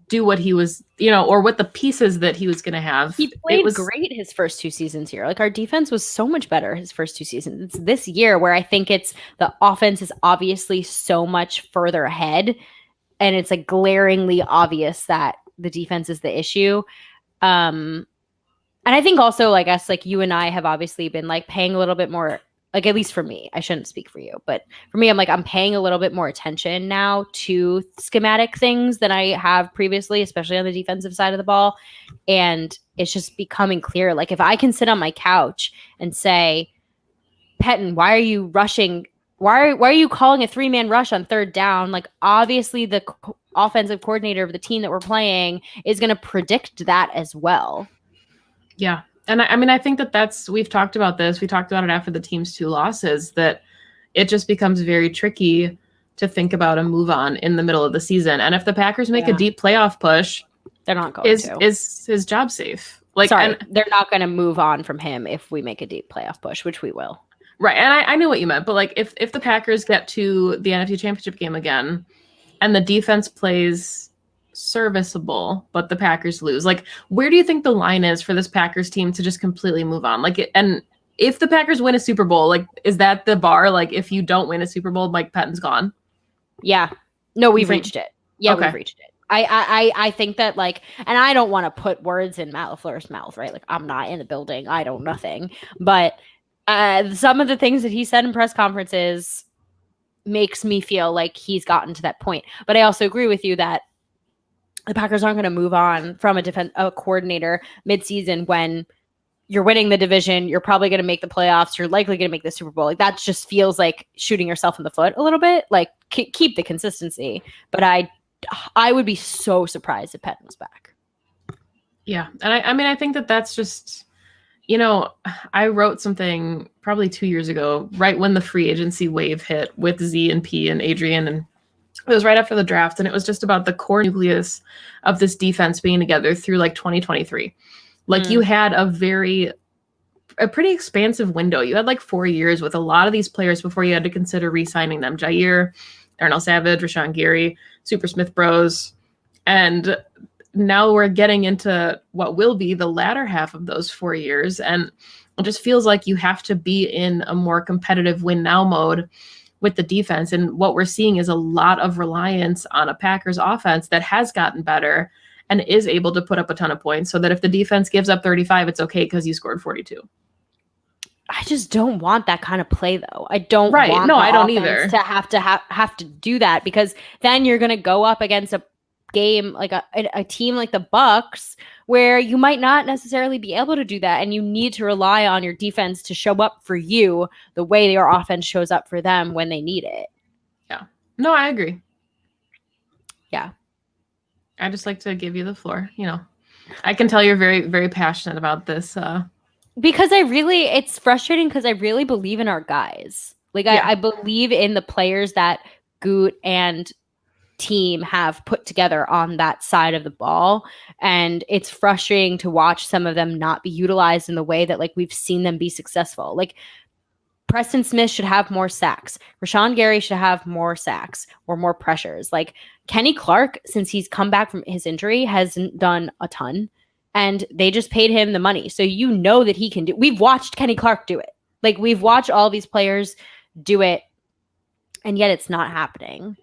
[SPEAKER 2] do what he was, or what the pieces that he was going to have.
[SPEAKER 1] He played great his first 2 seasons here. Our defense was so much better his first 2 seasons. It's this year where I think it's the offense is obviously so much further ahead, and it's glaringly obvious that the defense is the issue. And I think also, like us, like you and I have obviously been like paying a little bit more, like at least for me, I shouldn't speak for you, but for me, I'm paying a little bit more attention now to schematic things than I have previously, especially on the defensive side of the ball. And it's just becoming clear. Like if I can sit on my couch and say, Pettin, why are you rushing? Why are you calling a 3-man rush on third down? Like obviously the offensive coordinator of the team that we're playing is going to predict that as well.
[SPEAKER 2] Yeah. And I mean, I think we've talked about this. We talked about it after the team's 2 losses, that it just becomes very tricky to think about a move on in the middle of the season. And if the Packers make a deep playoff push,
[SPEAKER 1] they're not going
[SPEAKER 2] to. Is his job safe? Like,
[SPEAKER 1] they're not going to move on from him if we make a deep playoff push, which we will.
[SPEAKER 2] Right. And I knew what you meant, but like if the Packers get to the NFC Championship game again and the defense plays serviceable, but the Packers lose, like where do you think the line is for this Packers team to just completely move on? Like, and if the Packers win a Super Bowl, like, is that the bar? Like, if you don't win a Super Bowl, Mike Pettin's gone.
[SPEAKER 1] Yeah. No, we've reached it. Yeah,
[SPEAKER 2] okay.
[SPEAKER 1] We've reached it. I think that like, and I don't want to put words in Matt LaFleur's mouth, right? Like I'm not in the building. I don't nothing, but some of the things that he said in press conferences makes me feel like he's gotten to that point. But I also agree with you that the Packers aren't going to move on from a coordinator midseason when you're winning the division. You're probably going to make the playoffs. You're likely going to make the Super Bowl. Like that just feels like shooting yourself in the foot a little bit. Like keep the consistency. But I would be so surprised if Pettin was back.
[SPEAKER 2] Yeah. And I mean, I think that's just, I wrote something probably 2 years ago, right when the free agency wave hit with Z and P and Adrian, and it was right after the draft, and it was just about the core nucleus of this defense being together through like 2023. Like you had a pretty expansive window. You had like 4 years with a lot of these players before you had to consider re-signing them. Jair, Darnell Savage, Rashawn Gary, Super Smith Bros, and now we're getting into what will be the latter half of those 4 years. And it just feels like you have to be in a more competitive win now mode with the defense. And what we're seeing is a lot of reliance on a Packers offense that has gotten better and is able to put up a ton of points so that if the defense gives up 35, it's okay because you scored 42.
[SPEAKER 1] I just don't want that kind of play though. I don't want
[SPEAKER 2] I don't either
[SPEAKER 1] to have to do that, because then you're going to go up against a game like a team like the Bucks where you might not necessarily be able to do that, and you need to rely on your defense to show up for you the way your offense shows up for them when they need it.
[SPEAKER 2] Yeah. No, I agree.
[SPEAKER 1] Yeah.
[SPEAKER 2] I just like to give you the floor. I can tell you're very, very passionate about this.
[SPEAKER 1] Because it's frustrating because I really believe in our guys. Like I believe in the players that Goot and team have put together on that side of the ball, and it's frustrating to watch some of them not be utilized in the way that like we've seen them be successful. Like Preston Smith should have more sacks. Rashawn Gary should have more sacks or more pressures. Like Kenny Clark, since he's come back from his injury, hasn't done a ton, and they just paid him the money. So that he can do. We've watched Kenny Clark do it. Like we've watched all these players do it, and yet it's not happening.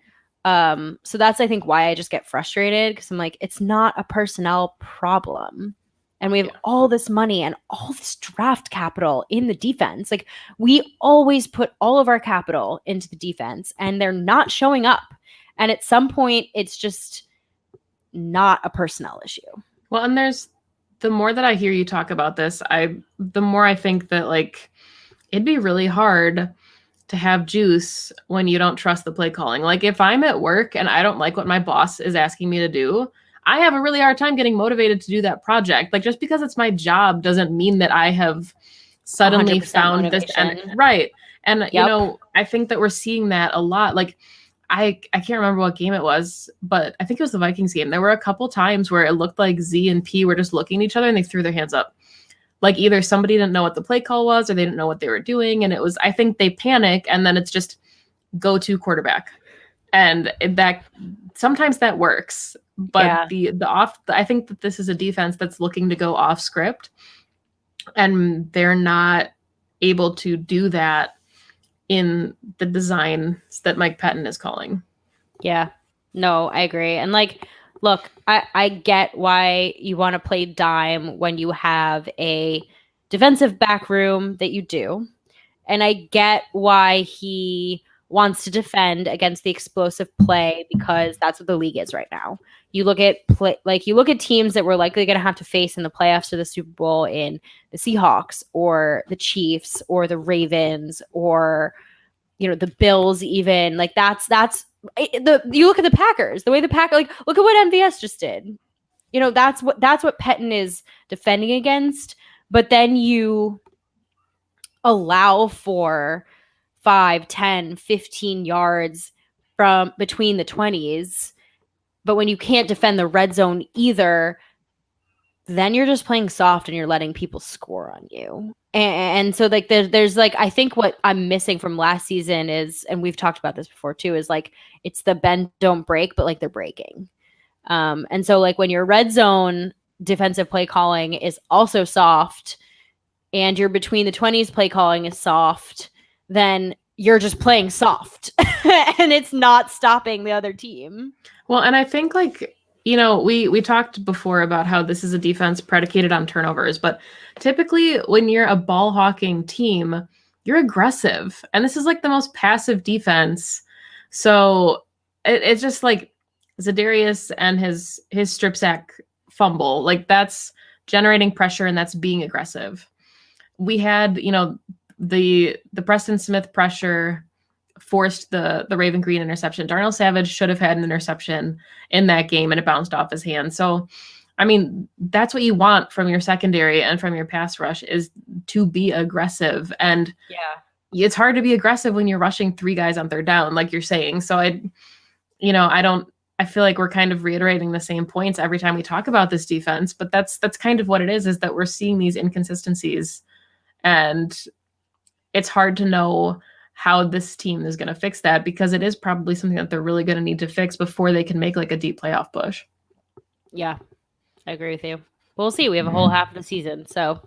[SPEAKER 1] So that's, I think, why I just get frustrated, because I'm like, it's not a personnel problem. And we have all this money and all this draft capital in the defense. Like we always put all of our capital into the defense, and they're not showing up. And at some point, it's just not a personnel issue.
[SPEAKER 2] Well, and the more that I hear you talk about this, the more I think that like it'd be really hard to have juice when you don't trust the play calling. Like if I'm at work and I don't like what my boss is asking me to do, I have a really hard time getting motivated to do that project. Like just because it's my job doesn't mean that I have suddenly found this right. And I think that we're seeing that a lot. Like I can't remember what game it was, but I think it was the Vikings game. There were a couple times where it looked like Z and P were just looking at each other and they threw their hands up. Like either somebody didn't know what the play call was or they didn't know what they were doing. And it was, I think they panic and then it's just go to quarterback. And that sometimes that works. But I think that this is a defense that's looking to go off script, and they're not able to do that in the designs that Mike Pettin is calling.
[SPEAKER 1] Yeah, no, I agree. And like look, I get why you want to play dime when you have a defensive back room that you do. And I get why he wants to defend against the explosive play because that's what the league is right now. You look at teams that we're likely going to have to face in the playoffs or the Super Bowl in the Seahawks or the Chiefs or the Ravens or the Bills even. Like that's you look at the Packers, the way the Packers look at what MVS just did. That's what Pettin is defending against, but then you allow for 5, 10, 15 yards from between the 20s. But when you can't defend the red zone either, then you're just playing soft and you're letting people score on you. And so there's I think what I'm missing from last season is, and we've talked about this before too, is it's the bend don't break, but they're breaking. And so when your red zone defensive play calling is also soft and your between the 20s play calling is soft, then you're just playing soft and it's not stopping the other team.
[SPEAKER 2] Well, and I think we talked before about how this is a defense predicated on turnovers, but typically when you're a ball hawking team, you're aggressive. And this is the most passive defense. So it's just Zadarius and his strip sack fumble, that's generating pressure and that's being aggressive. We had, the Preston Smith pressure forced the Raven Green interception. Darnell Savage should have had an interception in that game and it bounced off his hand. So, I mean, that's what you want from your secondary and from your pass rush is to be aggressive. And it's hard to be aggressive when you're rushing 3 guys on third down, like you're saying. So I feel like we're kind of reiterating the same points every time we talk about this defense, but that's kind of what it is that we're seeing these inconsistencies and it's hard to know how this team is going to fix that because it is probably something that they're really going to need to fix before they can make a deep playoff push.
[SPEAKER 1] Yeah, I agree with you. We'll see. We have a whole half of the season, so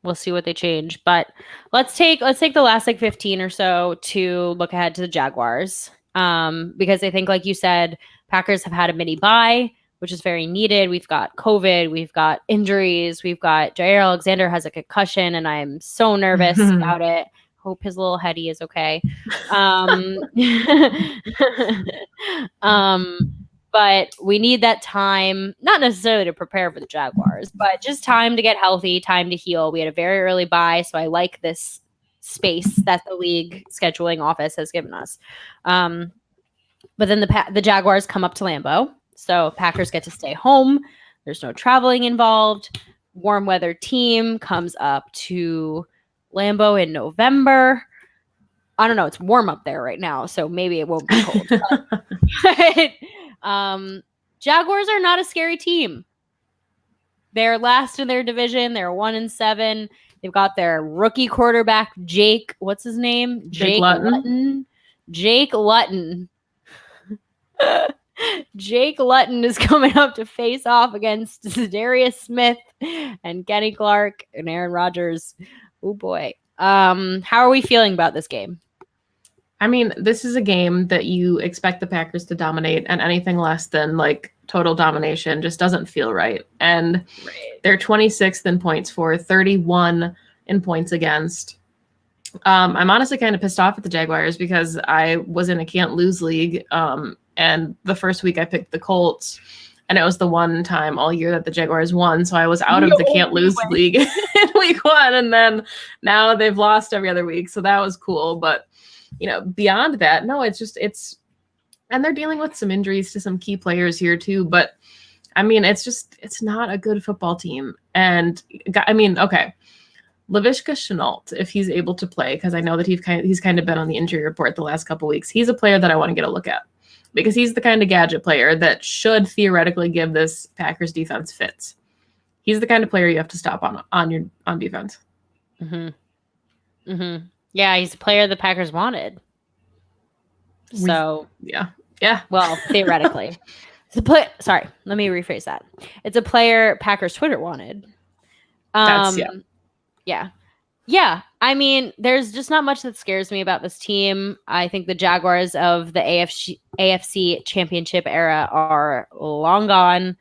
[SPEAKER 1] we'll see what they change. But let's take the last 15 or so to look ahead to the Jaguars. Because I think, like you said, Packers have had a mini bye, which is very needed. We've got COVID, we've got injuries, we've got Jair Alexander has a concussion, and I'm so nervous about it. Hope his little heady is okay. But we need that time, not necessarily to prepare for the Jaguars, but just time to get healthy, time to heal. We had a very early bye, so I like this space that the league scheduling office has given us. But then the Jaguars come up to Lambeau, so Packers get to stay home. There's no traveling involved. Warm weather team comes up to Lambeau in November. I don't know. It's warm up there right now, so maybe it won't be cold. But, Jaguars are not a scary team. They're last in their division. They're 1-7. They've got their rookie quarterback, Jake. What's his name?
[SPEAKER 2] Jake Luton.
[SPEAKER 1] Jake Luton. Jake Luton is coming up to face off against Zadarius Smith and Kenny Clark and Aaron Rodgers. Oh boy. How are we feeling about this game?
[SPEAKER 2] I mean, this is a game that you expect the Packers to dominate, and anything less than total domination just doesn't feel right. And they're 26th in points for, 31 in points against. I'm honestly kind of pissed off at the Jaguars because I was in a can't lose league. And the first week I picked the Colts, and it was the one time all year that the Jaguars won. So I was out of the can't lose league in week 1. And then now they've lost every other week. So that was cool. But, beyond that, no, and they're dealing with some injuries to some key players here too. But I mean, it's not a good football team. And okay. Laviska Shenault, if he's able to play, because I know that he's kind of been on the injury report the last couple of weeks. He's a player that I want to get a look at because he's the kind of gadget player that should theoretically give this Packers defense fits. He's the kind of player you have to stop on defense.
[SPEAKER 1] Mm-hmm. Mm-hmm. Yeah, he's a player the Packers wanted. So
[SPEAKER 2] yeah.
[SPEAKER 1] Well, theoretically, sorry, let me rephrase that. It's a player Packers Twitter wanted.
[SPEAKER 2] Yeah.
[SPEAKER 1] Yeah, I mean, there's just not much that scares me about this team. I think the Jaguars of the AFC Championship era are long gone.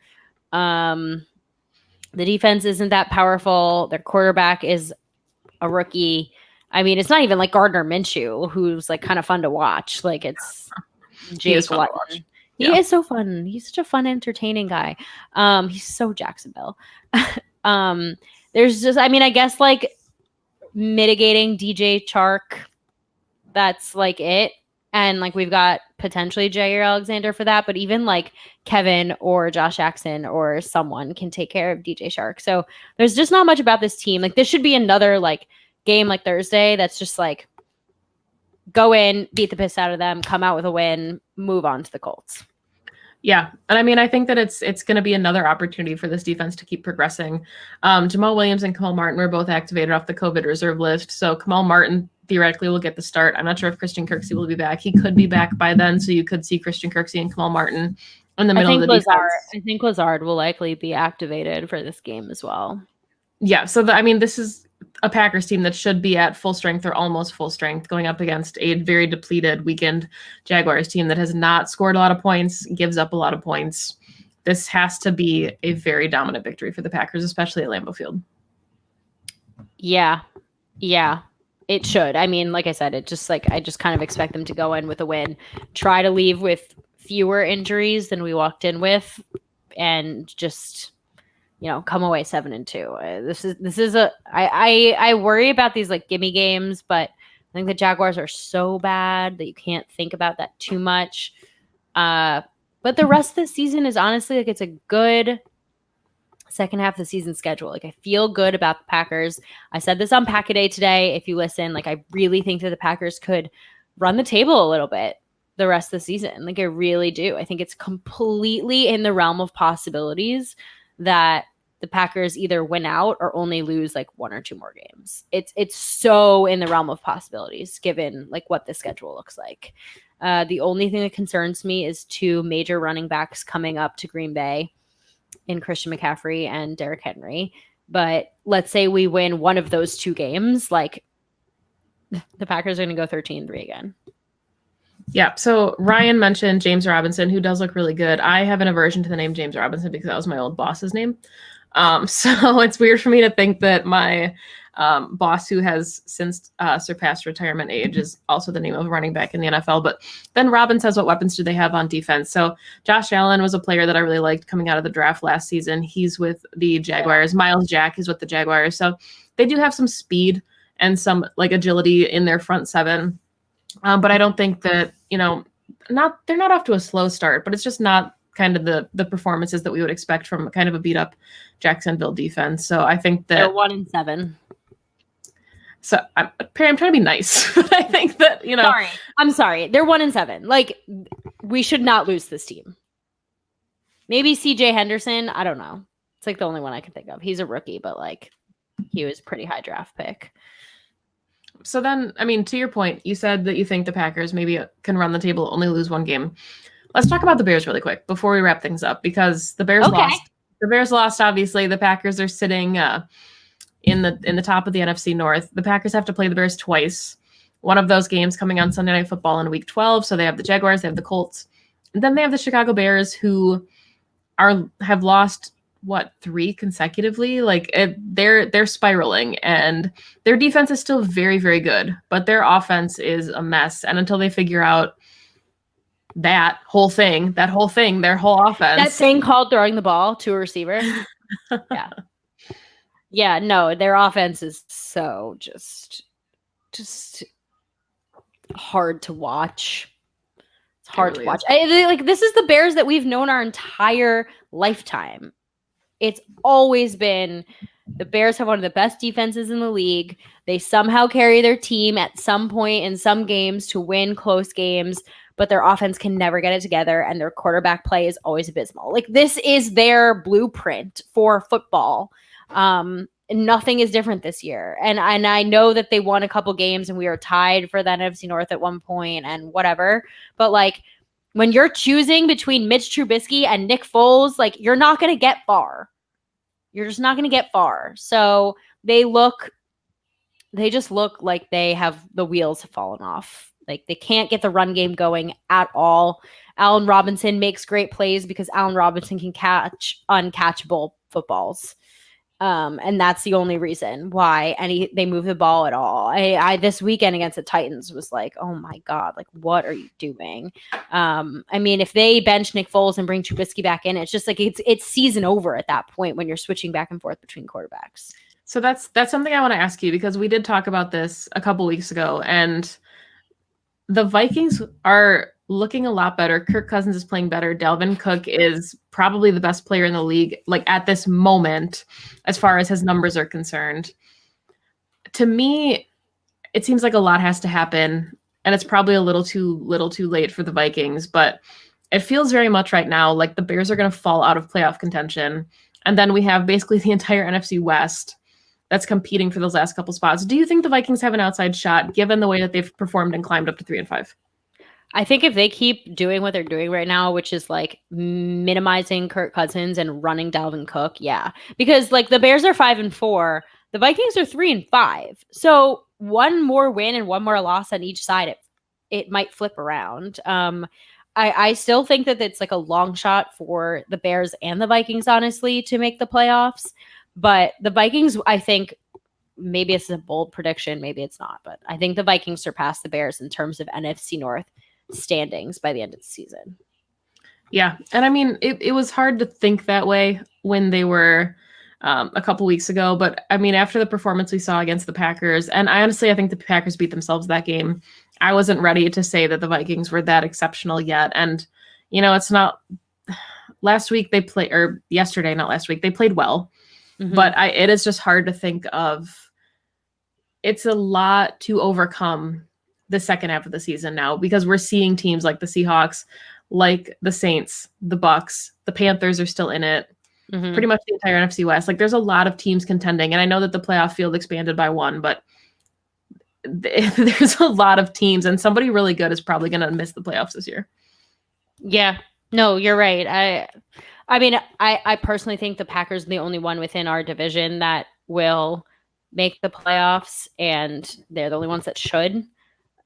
[SPEAKER 1] The defense isn't that powerful. Their quarterback is a rookie. I mean, it's not even like Gardner Minshew, who's like kind of fun to watch. Like it's
[SPEAKER 2] He is
[SPEAKER 1] Jake
[SPEAKER 2] fun to watch.
[SPEAKER 1] Luton.
[SPEAKER 2] Yeah.
[SPEAKER 1] He is so fun. He's such a fun, entertaining guy. He's so Jacksonville. There's just, I mean, I guess like mitigating DJ Chark. That's like it. And like we've got potentially Jair Alexander for that, but even like Kevin or Josh Jackson or someone can take care of DJ Shark. So there's just not much about this team. Like this should be another like game like Thursday that's just like go in, beat the piss out of them, come out with a win, move on to the Colts.
[SPEAKER 2] Yeah. And I mean, I think that it's going to be another opportunity for this defense to keep progressing. Jamal Williams and Kamal Martin were both activated off the COVID reserve list. So Kamal Martin theoretically will get the start. I'm not sure if Christian Kirksey will be back. He could be back by then. So you could see Christian Kirksey and Kamal Martin in the middle of the defense.
[SPEAKER 1] I think Lazard will likely be activated for this game as well.
[SPEAKER 2] Yeah. So I mean, this is a Packers team that should be at full strength or almost full strength going up against a very depleted weakened Jaguars team that has not scored a lot of points, gives up a lot of points. This has to be a very dominant victory for the Packers, especially at Lambeau Field.
[SPEAKER 1] Yeah. It should. I mean, like I said, I just kind of expect them to go in with a win, try to leave with fewer injuries than we walked in with, and just come away 7-2. This is I worry about these like gimme games, but I think the Jaguars are so bad that you can't think about that too much. But the rest of the season is honestly like it's a good second half of the season schedule. Like I feel good about the Packers. I said this on Pack-A-Day today. If you listen, like I really think that the Packers could run the table a little bit the rest of the season. Like I really do. I think it's completely in the realm of possibilities that the Packers either win out or only lose like one or two more games. It's so in the realm of possibilities given like what the schedule looks like. The only thing that concerns me is two major running backs coming up to Green Bay in Christian McCaffrey and Derrick Henry. But let's say we win one of those two games, like the Packers are going to go 13-3 again.
[SPEAKER 2] Yeah. So Ryan mentioned James Robinson, who does look really good. I have an aversion to the name James Robinson because that was my old boss's name. So it's weird for me to think that my boss, who has since surpassed retirement age, is also the name of a running back in the NFL. But then Robin says, what weapons do they have on defense? So Josh Allen was a player that I really liked coming out of the draft last season. He's with the Jaguars. Miles Jack is with the Jaguars. So they do have some speed and some like agility in their front seven. But I don't think that, they're not off to a slow start, but it's just not kind of the performances that we would expect from kind of a beat up Jacksonville defense. So I think that
[SPEAKER 1] they're 1-7.
[SPEAKER 2] So Perri, I'm trying to be nice, but I think that,
[SPEAKER 1] I'm sorry. They're 1-7. Like we should not lose this team. Maybe CJ Henderson. I don't know. It's like the only one I can think of. He's a rookie, but like he was pretty high draft pick.
[SPEAKER 2] So then, I mean, to your point, you said that you think the Packers maybe can run the table, only lose one game. Let's talk about the Bears really quick before we wrap things up, because the Bears lost. The Bears lost, obviously. The Packers are sitting in the top of the NFC North. The Packers have to play the Bears twice. One of those games coming on Sunday Night Football in Week 12. So they have the Jaguars, they have the Colts, and then they have the Chicago Bears, who have lost 3 consecutively. Like they're spiraling, and their defense is still very, very good, but their offense is a mess. And until they figure out their whole offense,
[SPEAKER 1] that thing called throwing the ball to a receiver. Yeah, no, their offense is so just hard to watch. It's hard to watch. This is the Bears that we've known our entire lifetime. It's always been the Bears have one of the best defenses in the league. They somehow carry their team at some point in some games to win close games, but their offense can never get it together, and their quarterback play is always abysmal. Like this is their blueprint for football. Nothing is different this year. And I know that they won a couple games and we were tied for the NFC North at one point and whatever. But like when you're choosing between Mitch Trubisky and Nick Foles, like you're not going to get far. You're just not going to get far. So they look they just look like they have the wheels have fallen off. Like they can't get the run game going at all. Allen Robinson makes great plays because Allen Robinson can catch uncatchable footballs. And that's the only reason why they move the ball at all. I this weekend against the Titans was like, oh my God, like what are you doing? I mean, if they bench Nick Foles and bring Trubisky back in, it's just like it's season over at that point when you're switching back and forth between quarterbacks.
[SPEAKER 2] So that's something I want to ask you, because we did talk about this a couple weeks ago, and the Vikings are looking a lot better. Kirk Cousins is playing better. Dalvin Cook is probably the best player in the league, like at this moment, as far as his numbers are concerned. To me, it seems like a lot has to happen, and it's probably a little too late for the Vikings, but it feels very much right now like the Bears are going to fall out of playoff contention. And then we have basically the entire NFC West that's competing for those last couple spots. Do you think the Vikings have an outside shot given the way that they've performed and climbed up to 3-5?
[SPEAKER 1] I think if they keep doing what they're doing right now, which is like minimizing Kirk Cousins and running Dalvin Cook, yeah. Because like the Bears are 5-4, the Vikings are 3-5. So one more win and one more loss on each side, it might flip around. I still think that it's like a long shot for the Bears and the Vikings, honestly, to make the playoffs. But the Vikings, I think, maybe it's a bold prediction, maybe it's not, but I think the Vikings surpass the Bears in terms of NFC North standings by the end of the season.
[SPEAKER 2] Yeah. And I mean, it was hard to think that way when they were a couple weeks ago. But I mean, after the performance we saw against the Packers, and I think the Packers beat themselves that game, I wasn't ready to say that the Vikings were that exceptional yet. And, it's not yesterday, not last week, they played well. Mm-hmm. But it is just hard to think of. It's a lot to overcome the second half of the season now, because we're seeing teams like the Seahawks, like the Saints, the Bucks, the Panthers are still in it. Mm-hmm. Pretty much the entire NFC West. Like there's a lot of teams contending, and I know that the playoff field expanded by one, but there's a lot of teams, and somebody really good is probably going to miss the playoffs this year.
[SPEAKER 1] Yeah, no, you're right. I mean, I personally think the Packers are the only one within our division that will make the playoffs, and they're the only ones that should,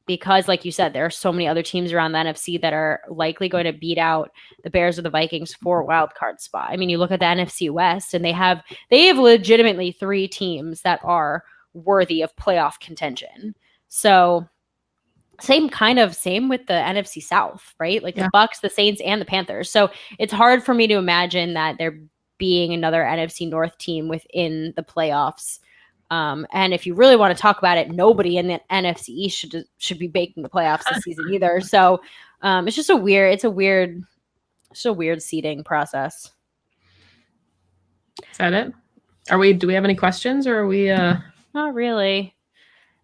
[SPEAKER 1] because like you said, there are so many other teams around the NFC that are likely going to beat out the Bears or the Vikings for a wild card spot. I mean, you look at the NFC West, and they have legitimately 3 teams that are worthy of playoff contention. So same with the NFC South, right? Like the Bucks, the Saints, and the Panthers. So it's hard for me to imagine that there being another NFC North team within the playoffs. And if you really want to talk about it, nobody in the NFC East should be making the playoffs this season either. So it's just a weird seeding process.
[SPEAKER 2] Is that it? Do we have any questions, or are we
[SPEAKER 1] Not really.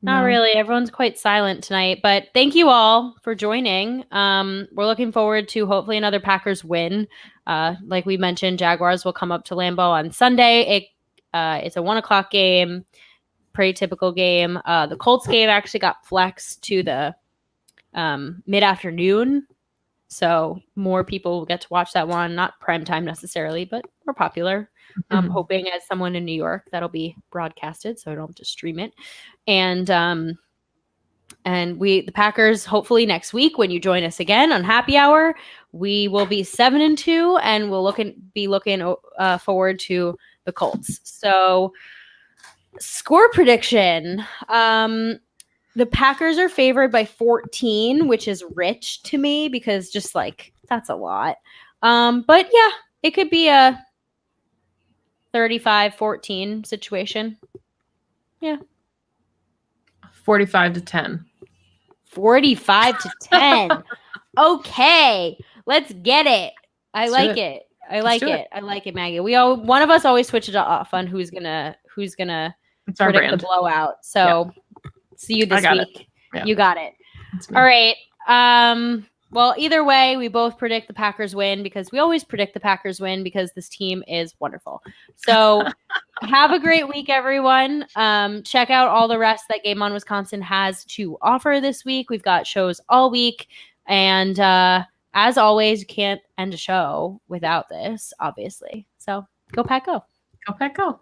[SPEAKER 1] Not really. Everyone's quite silent tonight, but thank you all for joining. We're looking forward to hopefully another Packers win. Like we mentioned, Jaguars will come up to Lambeau on Sunday. It's a 1:00 game, pretty typical game. The Colts game actually got flexed to the mid-afternoon, so more people will get to watch that one. Not prime time necessarily, but more popular. I'm hoping as someone in New York that'll be broadcasted, so I don't have to stream it. And the Packers, hopefully next week when you join us again on Happy Hour, we will be 7-2, and we'll be looking forward to the Colts. So, score prediction: the Packers are favored by 14, which is rich to me because just like that's a lot. But yeah, it could be a 35-14 situation. Yeah.
[SPEAKER 2] 45-10.
[SPEAKER 1] 45-10. Okay, let's get it. I like it. I like it, Maggie. One of us always switches off on who's gonna
[SPEAKER 2] it's our
[SPEAKER 1] predict
[SPEAKER 2] brand.
[SPEAKER 1] the blowout. So see you this week.
[SPEAKER 2] Yeah.
[SPEAKER 1] You got it. All right. Well, either way, we both predict the Packers win because we always predict the Packers win because this team is wonderful. So have a great week, everyone. Check out all the rest that Game On Wisconsin has to offer this week. We've got shows all week. And as always, you can't end a show without this, obviously. So go Pack Go.
[SPEAKER 2] Go Pack Go.